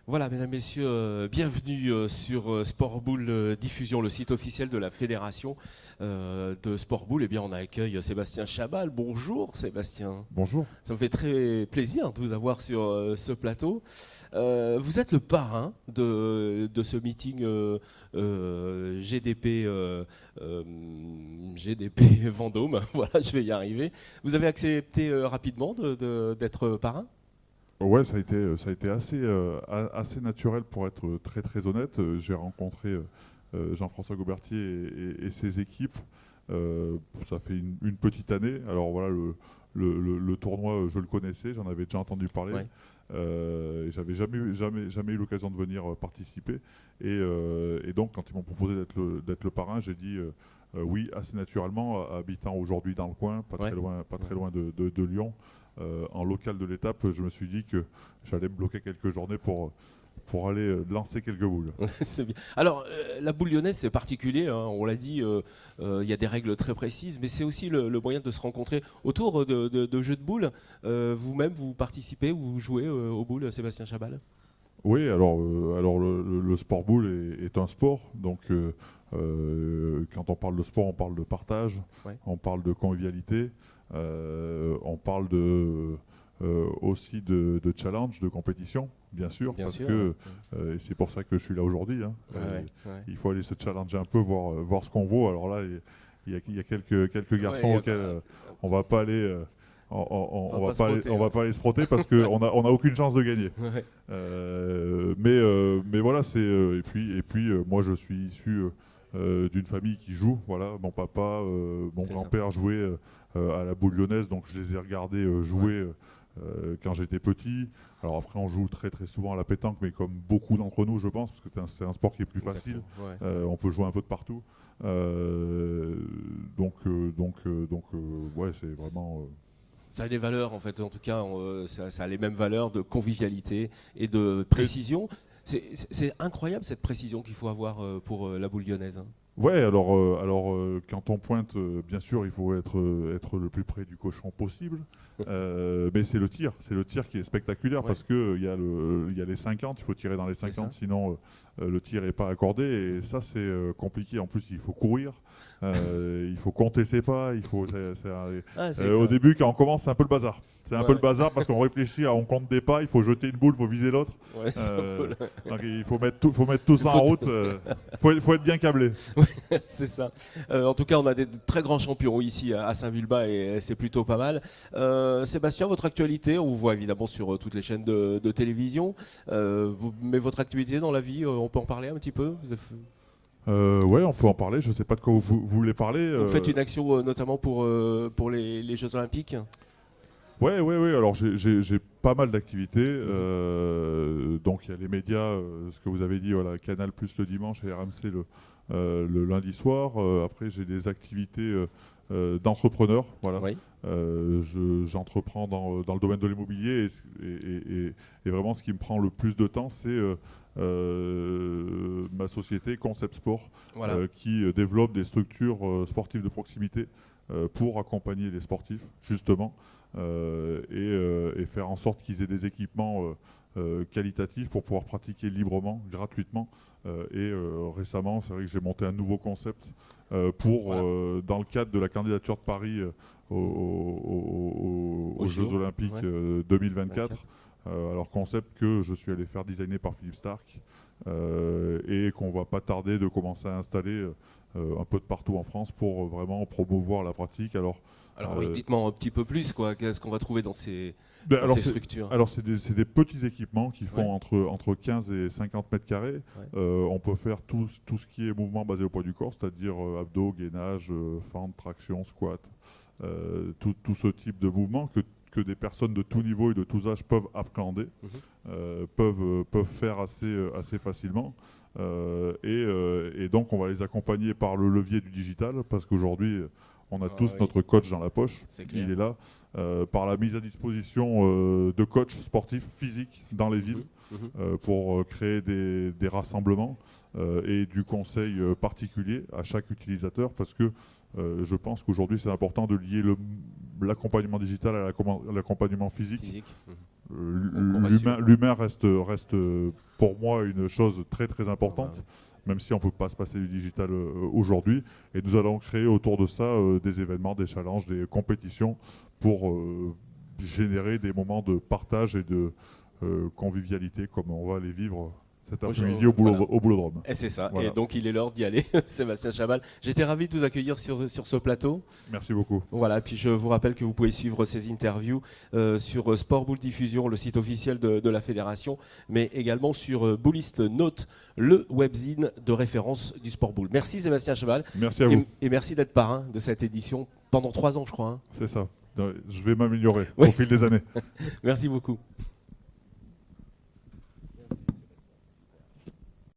Voilà, mesdames, messieurs, bienvenue sur Sport Boule Diffusion, le site officiel de la fédération de Sport Boule. Eh bien, on accueille Sébastien Chabal. Bonjour Sébastien. Bonjour. Ça me fait très plaisir de vous avoir sur ce plateau. Vous êtes le parrain de ce meeting GDP, GDP Vendôme. Voilà, je vais y arriver. Vous avez accepté rapidement d'être parrain? Ouais, ça a été assez naturel pour être très très honnête. J'ai rencontré Jean-François Gaubertier et ses équipes. Ça fait une petite année. Alors voilà, le tournoi, je le connaissais, j'en avais déjà entendu parler. Ouais. Et j'avais jamais eu l'occasion de venir participer. Et donc, quand ils m'ont proposé d'être le parrain, j'ai dit oui, assez naturellement, habitant aujourd'hui dans le coin, Ouais. pas très loin de Lyon. En local de l'étape, je me suis dit que j'allais me bloquer quelques journées pour aller lancer quelques boules. C'est bien. Alors, la boule lyonnaise, c'est particulier, hein, on l'a dit, il y a des règles très précises, mais c'est aussi le moyen de se rencontrer autour de jeux de boules. Vous-même, vous participez ou vous jouez aux boules, Sébastien Chabal? Oui, alors le sport boule est un sport, donc quand on parle de sport, on parle de partage, Ouais. on parle de convivialité, on parle aussi de challenge, de compétition, bien sûr, Bien parce sûr, que ouais. et c'est pour ça que je suis là aujourd'hui, hein. Ouais, ouais, ouais. Il faut aller se challenger un peu, voir ce qu'on vaut. Alors là, il y a quelques garçons Ouais, auxquels on va pas aller. on va pas se frotter, On va ouais. pas aller se frotter parce qu'on on a aucune chance de gagner. Ouais. Mais voilà, moi je suis issu d'une famille qui joue. Voilà, mon papa, mon C'est ça. grand-père jouaient à la boule lyonnaise, donc je les ai regardés jouer quand j'étais petit. Alors après, on joue très très souvent à la pétanque, mais comme beaucoup d'entre nous, je pense, parce que c'est un sport qui est plus facile. Exactement, ouais. On peut jouer un peu de partout. Ouais, c'est vraiment. Ça a des valeurs, en fait, en tout cas, ça a les mêmes valeurs de convivialité et de précision. C'est incroyable cette précision qu'il faut avoir pour la boule lyonnaise, hein. Ouais, quand on pointe, bien sûr, il faut être le plus près du cochon possible. Mais c'est le tir qui est spectaculaire Ouais. parce que il y a les 50, il faut tirer dans les C'est 50, ça. sinon le tir n'est pas accordé. Et ça, c'est compliqué. En plus, il faut courir, il faut compter ses pas. Ah, Au début, quand on commence, c'est un peu le bazar. C'est un ouais, peu le ouais. bazar parce qu'on réfléchit, on compte des pas, il faut jeter une boule, il faut viser l'autre. Ouais, c'est un peu Donc il faut mettre tout Il ça faut en route. Faut être bien câblé. c'est ça. En tout cas, on a des très grands champions ici à Saint-Vulbas et c'est plutôt pas mal. Sébastien, votre actualité, on vous voit évidemment sur toutes les chaînes de télévision, mais votre actualité dans la vie, on peut en parler un petit peu? Ouais, on peut en parler. Je sais pas de quoi vous voulez parler. Vous faites une action notamment pour les Jeux Olympiques? Ouais. Alors j'ai pas mal d'activités. Donc il y a les médias, ce que vous avez dit, voilà, Canal Plus le dimanche et RMC le lundi soir. Après j'ai des activités d'entrepreneur. Voilà. Oui. J'entreprends dans le domaine de l'immobilier et vraiment ce qui me prend le plus de temps, c'est ma société Concept Sport Voilà. qui développe des structures sportives de proximité pour accompagner les sportifs justement et faire en sorte qu'ils aient des équipements qualitatifs pour pouvoir pratiquer librement, gratuitement. Récemment, c'est vrai que j'ai monté un nouveau concept Voilà. dans le cadre de la candidature de Paris aux Jeux JO, Olympiques ouais. 2024. Alors concept que je suis allé faire designer par Philippe Stark et qu'on va pas tarder de commencer à installer un peu de partout en France pour vraiment promouvoir la pratique. Alors oui, dites-moi un petit peu plus, quoi. Qu'est-ce qu'on va trouver dans Ben, ces structures? c'est des petits équipements qui font Ouais. entre 15 et 50 mètres carrés. Ouais. On peut faire tout ce qui est mouvement basé au poids du corps, c'est-à-dire abdos, gainage, fente, traction, squat, tout ce type de mouvement que des personnes de tout niveau et de tous âges peuvent appréhender, Mhm. peuvent faire assez facilement. Et donc on va les accompagner par le levier du digital, parce qu'aujourd'hui on a Ah tous oui, notre coach dans la poche, c'est clair. il est là, par la mise à disposition de coachs sportifs physiques dans les villes pour créer des rassemblements et du conseil particulier à chaque utilisateur, parce que je pense qu'aujourd'hui c'est important de lier l'accompagnement digital à l'accompagnement physique. Physique. L'humain reste pour moi une chose très très importante, même si on ne peut pas se passer du digital aujourd'hui. Et nous allons créer autour de ça des événements, des challenges, des compétitions pour générer des moments de partage et de convivialité comme on va les vivre cet après-midi au Boulodrome. Et c'est ça, Voilà. et donc il est l'heure d'y aller. Sébastien Chabal, j'étais ravi de vous accueillir sur ce plateau. Merci beaucoup. Voilà, puis je vous rappelle que vous pouvez suivre ces interviews sur Sport Boule Diffusion, le site officiel de la fédération, mais également sur Bouliste Note, le webzine de référence du Sport Boule. Merci Sébastien Chabal. Merci à vous. Et merci d'être parrain de cette édition pendant 3 ans, je crois. C'est ça. Je vais m'améliorer au fil des années. Merci beaucoup.